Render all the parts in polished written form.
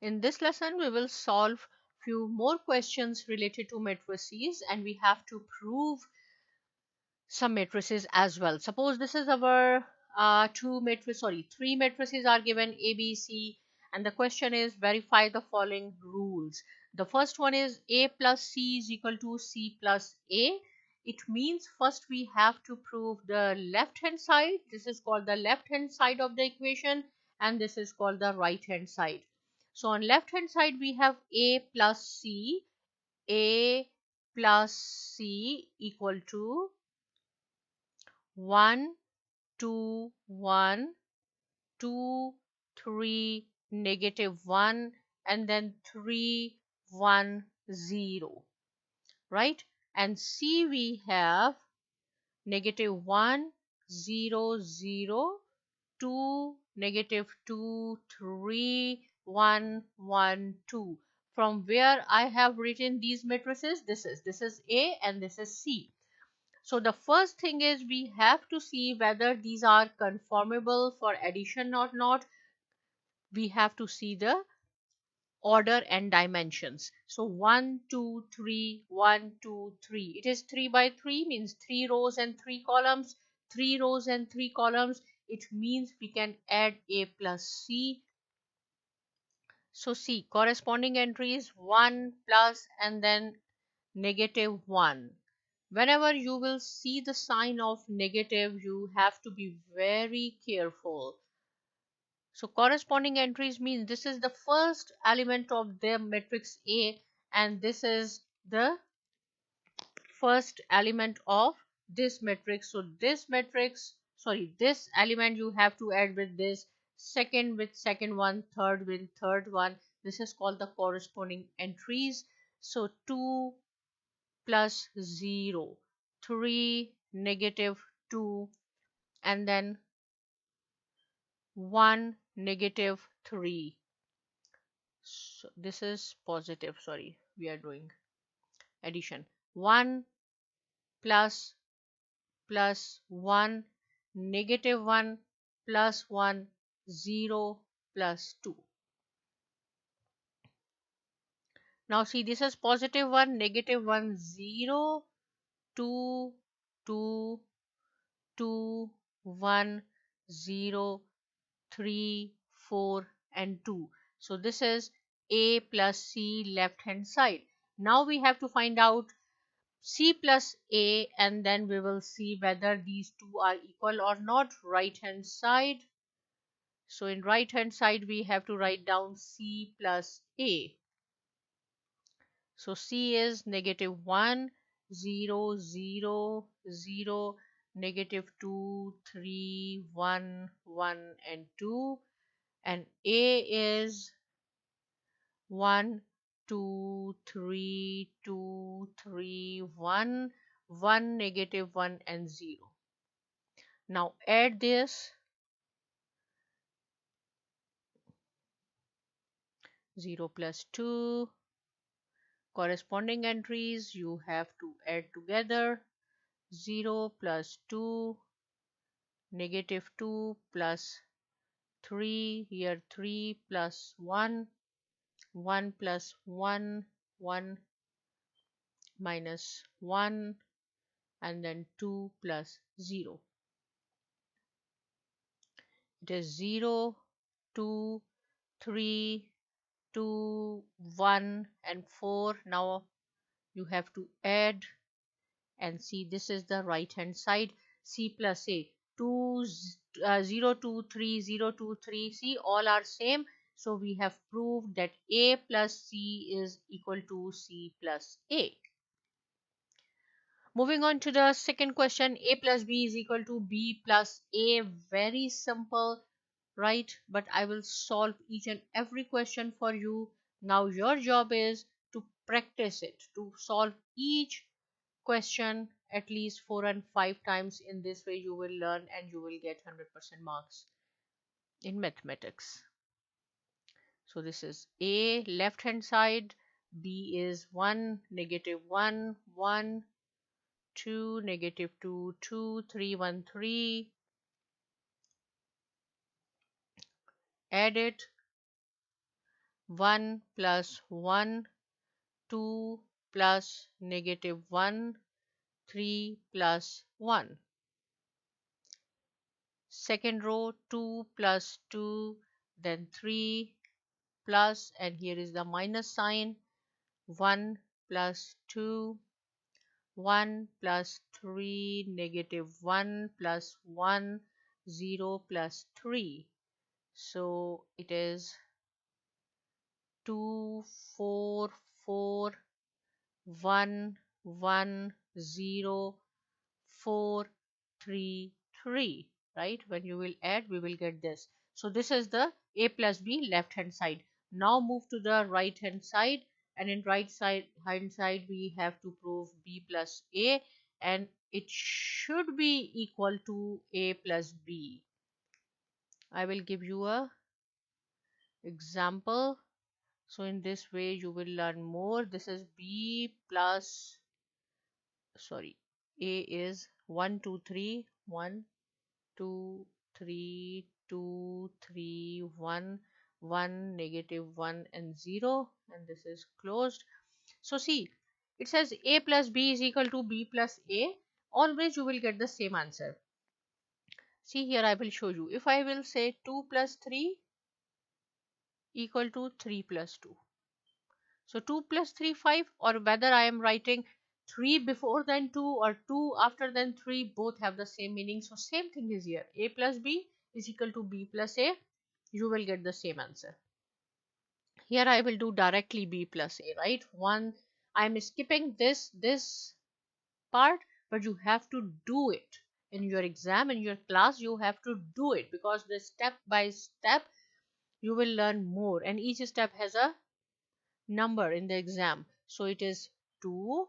In this lesson, we will solve few more questions related to matrices, and we have to prove some matrices as well. Suppose this is our three matrices are given A, B, C, and the question is verify the following rules. The first one is A plus C is equal to C plus A. It means first we have to prove the left hand side. This is called the left hand side of the equation, and this is called the right hand side. So on left hand side we have A plus C. A plus C equal to 1, 2, 1, 2, 3, -1, and then 3, 1, 0, right? And C we have -1, 0, 0, 2, -2, 3, 1, 1, 2. From where I have written these matrices, this is A and this is C. So the first thing is we have to see whether these are conformable for addition or not. We have to see the order and dimensions. So 1, 2, 3, 1, 2, 3. It is 3 by 3 means 3 rows and 3 columns. 3 rows and 3 columns. It means we can add A plus C. So C corresponding entry is 1 plus and then -1. Whenever you will see the sign of negative, you have to be very careful. So corresponding entries mean this is the first element of the matrix A, and this is the first element of this matrix. So this element you have to add with this, second with second one, third with third one. This is called the corresponding entries. So 2 plus 0, 3, -2, and then 1, -3. So this is positive, sorry, we are doing addition. 1 plus 1, -1 plus 1, 0 plus 2. Now see, this is +1, -1, 0, 2, 2, 2, 1, 0, 3, 4, and 2. So this is A plus C left hand side. Now we have to find out C plus A, and then we will see whether these two are equal or not. Right hand side. So in right hand side we have to write down C plus A. So C is -1, 0, 0, 0, -2, 3, 1, 1, and 2. And A is 1, 2, 3, 2, 3, 1, 1, -1, and 0. Now add this 0 plus 2. Corresponding entries you have to add together. 0 plus 2, -2 plus 3, here 3 plus 1, 1 plus 1, 1 minus 1, and then 2 plus 0. It is 0, 2, 3, 2, 1, and 4. Now you have to add and see, this is the right hand side. C plus A, 2, 0, 2, 3, 0, 2, 3. See, all are same. So we have proved that A plus C is equal to C plus A. Moving on to the second question, A plus B is equal to B plus A. Very simple, right? But I will solve each and every question for you. Now your job is to practice it, to solve each question at least 4 and 5 times. In this way you will learn and you will get 100% marks in mathematics. So this is A left hand side, B is 1, -1, 1, 2, -2, 2, 3, 1, 3. Add it 1 plus 1, 2 plus -1, 3 plus 1. Second row, 2 plus 2, then 3 plus, and here is the minus sign, 1 plus 2, 1 plus 3, -1 plus 1, 0 plus 3. So it is 2, 4, 4, 1, 1, 0, 4, 3, 3, right? When you will add, we will get this. So this is the a plus b left hand side. Now move to the right hand side, and in hand side we have to prove b plus a, and it should be equal to a plus b. I will give you a example. So in this way you will learn more. This is b plus, sorry, a is 1 2 3 1 2 3 2 3 1 1 -1 and 0, and this is closed. So see, it says a plus b is equal to b plus a. Always you will get the same answer. See here, I will show you. If I will say 2 plus 3 equal to 3 plus 2. So 2 plus 3, 5, or whether I am writing 3 before then 2 or 2 after then 3, both have the same meaning. So same thing is here. A plus b is equal to b plus a. You will get the same answer. Here I will do directly b plus a, right? One, I am skipping this part, but you have to do it. In your exam, in your class, you have to do it, because the step by step you will learn more, and each step has a number in the exam. So it is 2,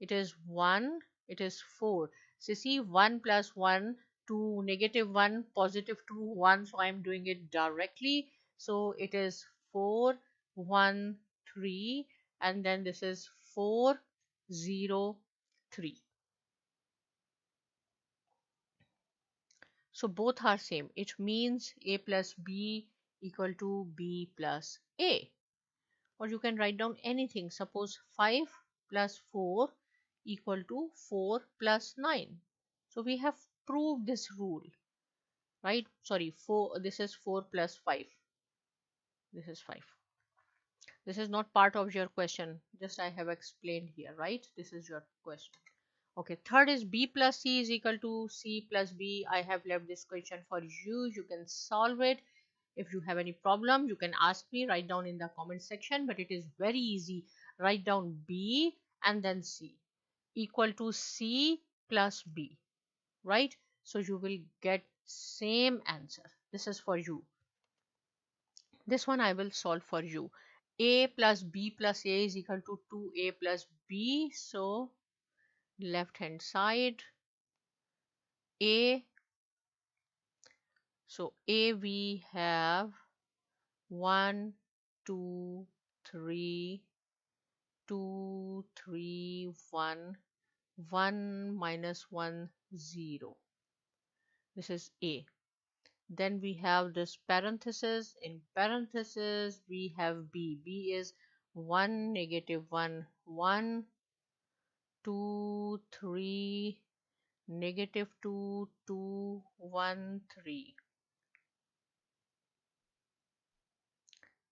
it is 1, it is 4. So see, 1 plus 1, 2, -1, +2, 1. So I am doing it directly. So it is 4, 1, 3, and then this is 4, 0, 3. So both are same. It means a plus b equal to b plus a. Or you can write down anything. Suppose 5 plus 4 equal to 4 plus 9. So we have proved this rule, right? Sorry, 4, this is 4 plus 5. This is 5. This is not part of your question. Just I have explained here, right? This is your question. Okay, third is b plus c is equal to c plus b. I have left this question for you. You can solve it. If you have any problem, you can ask me, write down in the comment section, but it is very easy. Write down b and then c equal to c plus b, right? So you will get same answer. This is for you. This one I will solve for you. A plus b plus a is equal to 2a plus b. So left hand side, a. So a we have 1 2 3 2 3 1 1 minus 1 0. This is a. Then we have this parenthesis. In parenthesis we have b. B is 1 -1 1 2 3 -2 2 1 3.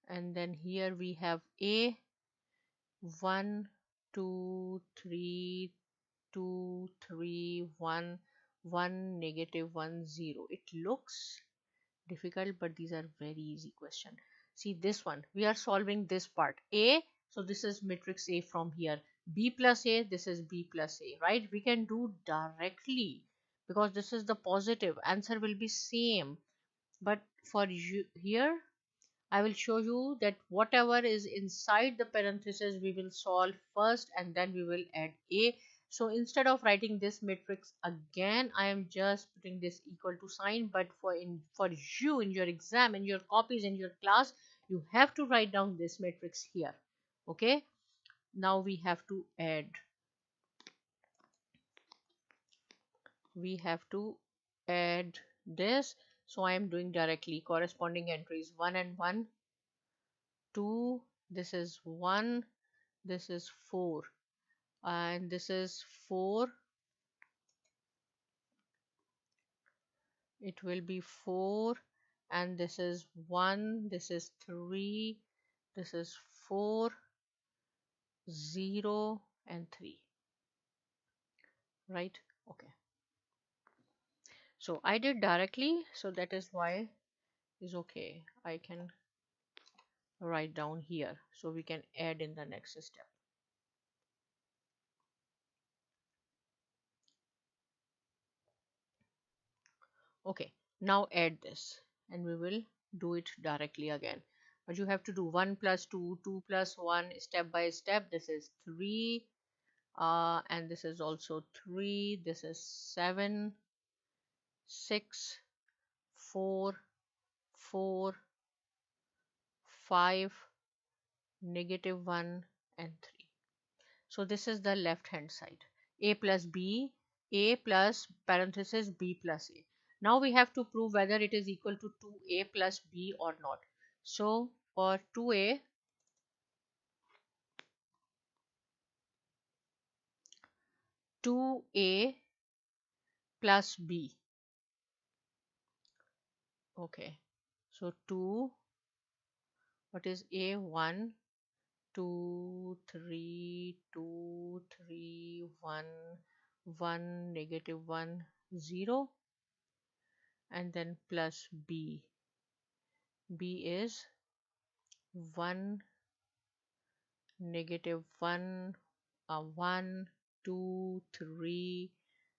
And then here we have a 1 2 3 2 3 1 1 -1 0. It looks difficult, but these are very easy question. See this one, we are solving this part a. So this is matrix A from here. B plus a, this is b plus a, right? We can do directly because this is the positive. Answer will be same. But for you here, I will show you that whatever is inside the parenthesis we will solve first, and then we will add a. So instead of writing this matrix again, I am just putting this equal to sign. But for you in your exam, in your copies, in your class, you have to write down this matrix here. Okay, now we have to add. We have to add this. So I am doing directly corresponding entries 1 and 1, 2, this is 1, this is 4, and this is 4. It will be 4, and this is 1, this is 3, this is 4, 0, and 3, right? Okay. So I did directly, so that is why is okay. I can write down here, so we can add in the next step. Okay, now add this, and we will do it directly again. But you have to do 1 plus 2, 2 plus 1, step by step. This is 3, and this is also 3, this is 7, 6, 4, 4, 5, -1, and 3. So this is the left hand side. A plus B, A plus parenthesis B plus A. Now we have to prove whether it is equal to 2A plus B or not. So for 2A, plus B. Okay. So 2, what is A? 1, 2, 3, 2, 3, 1, 1, -1, 0, and then plus B. B is 1, -1, 1, 2, 3,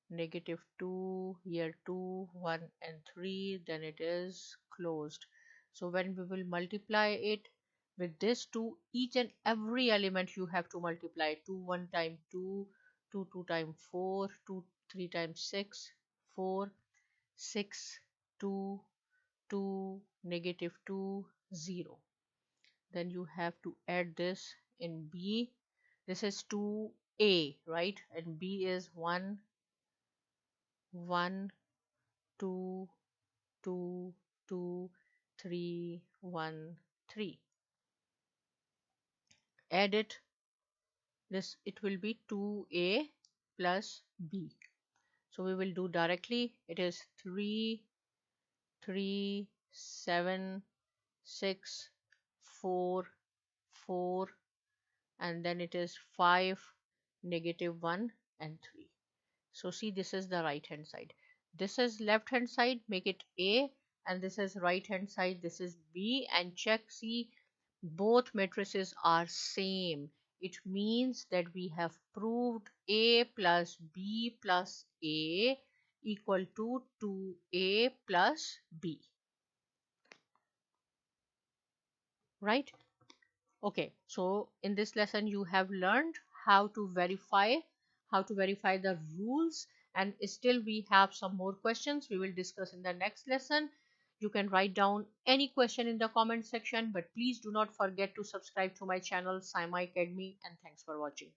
-2, here 2, 1, and 3, then it is closed. So when we will multiply it with this 2, each and every element you have to multiply. 2 1 time 2, 2 2 time 4, 2 3 times 6, 4, 6, 2, 2, -2, 0. Then you have to add this in B. This is 2A, right? And B is 1, 1, 2, 2, 2, 3, 1, 3. Add it. This, it will be 2A plus B. So we will do directly. It is 3, 3, 7, 6, 4, 4, and then it is 5, -1, and 3. So see, this is the right hand side. This is left hand side, make it A, and this is right hand side, this is B, and check, see, both matrices are same. It means that we have proved A plus B plus A equal to 2A plus B. Right? Okay, so in this lesson you have learned how to verify the rules, and still we have some more questions we will discuss in the next lesson. You can write down any question in the comment section, but please do not forget to subscribe to my channel Saima Academy, and thanks for watching.